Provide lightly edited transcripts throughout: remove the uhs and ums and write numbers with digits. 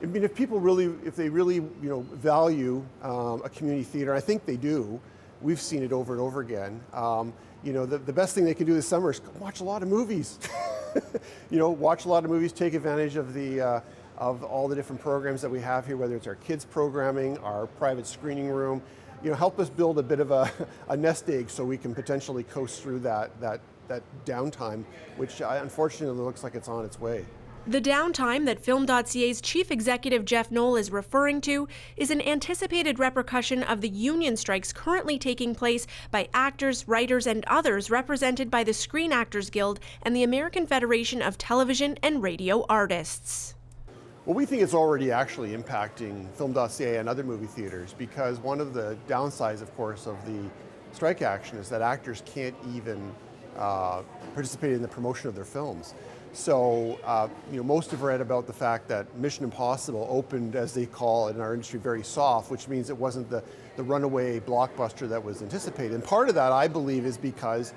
I mean, if they really, value a community theater, I think they do. We've seen it over and over again. The best thing they can do this summer is watch a lot of movies. Watch a lot of movies, take advantage of of all the different programs that we have here, whether it's our kids programming, our private screening room. Help us build a bit of a nest egg so we can potentially coast through that downtime, which unfortunately looks like it's on its way. The downtime that Film.ca's chief executive Jeff Knoll is referring to is an anticipated repercussion of the union strikes currently taking place by actors, writers, and others represented by the Screen Actors Guild and the American Federation of Television and Radio Artists. Well, we think it's already actually impacting Film.ca and other movie theaters, because one of the downsides, of course, of the strike action is that actors can't even participate in the promotion of their films. So, most have read about the fact that Mission Impossible opened, as they call it in our industry, very soft, which means it wasn't the runaway blockbuster that was anticipated. And part of that, I believe, is because,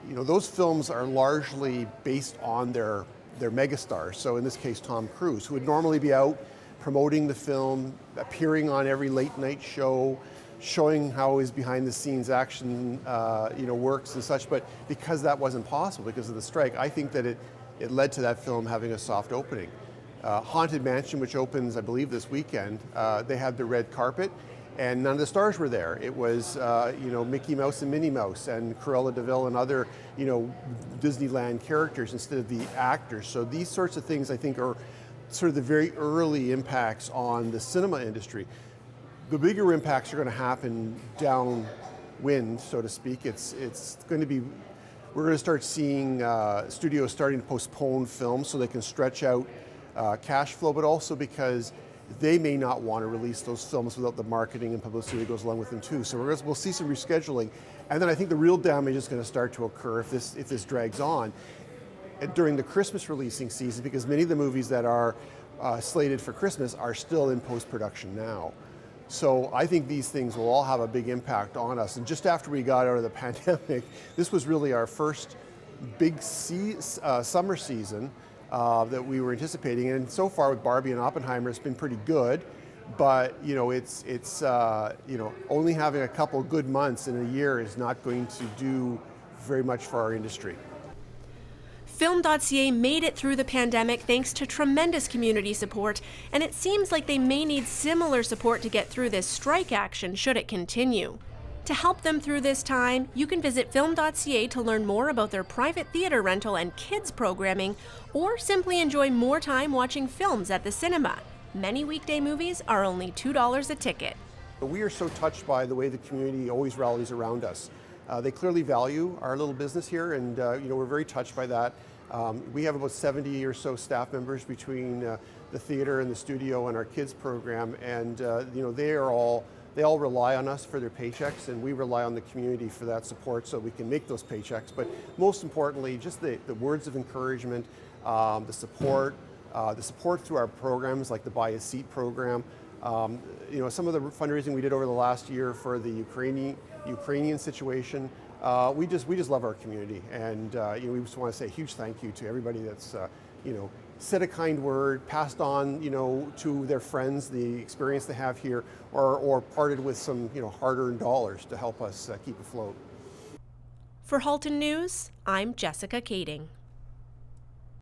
those films are largely based on their megastars. So in this case, Tom Cruise, who would normally be out promoting the film, appearing on every late night show, showing how his behind the scenes action, works and such. But because that wasn't possible because of the strike, I think that it led to that film having a soft opening. Haunted Mansion, which opens, I believe, this weekend, they had the red carpet, and none of the stars were there. It was, Mickey Mouse and Minnie Mouse and Cruella de Vil and other, Disneyland characters instead of the actors. So these sorts of things, I think, are sort of the very early impacts on the cinema industry. The bigger impacts are going to happen downwind, so to speak. It's going to be. We're going to start seeing studios starting to postpone films so they can stretch out cash flow, but also because they may not want to release those films without the marketing and publicity that goes along with them too. So we'll see some rescheduling, and then I think the real damage is going to start to occur if this drags on during the Christmas releasing season, because many of the movies that are slated for Christmas are still in post-production now. So I think these things will all have a big impact on us. And just after we got out of the pandemic, this was really our first big summer season that we were anticipating. And so far with Barbie and Oppenheimer, it's been pretty good. But it's only having a couple good months in a year is not going to do very much for our industry. Film.ca made it through the pandemic thanks to tremendous community support, and it seems like they may need similar support to get through this strike action should it continue. To help them through this time, you can visit Film.ca to learn more about their private theater rental and kids programming, or simply enjoy more time watching films at the cinema. Many weekday movies are only $2 a ticket. We are so touched by the way the community always rallies around us. They clearly value our little business here, and we're very touched by that. We have about 70 or so staff members between the theater and the studio and our kids program, and they all rely on us for their paychecks, and we rely on the community for that support so we can make those paychecks. But most importantly, just the words of encouragement, the support through our programs like the Buy a Seat program. Some of the fundraising we did over the last year for the Ukrainian situation. We just love our community, and we just want to say a huge thank you to everybody that's said a kind word, passed on to their friends the experience they have here, or parted with some hard-earned dollars to help us keep afloat. For Halton News, I'm Jessica Kading.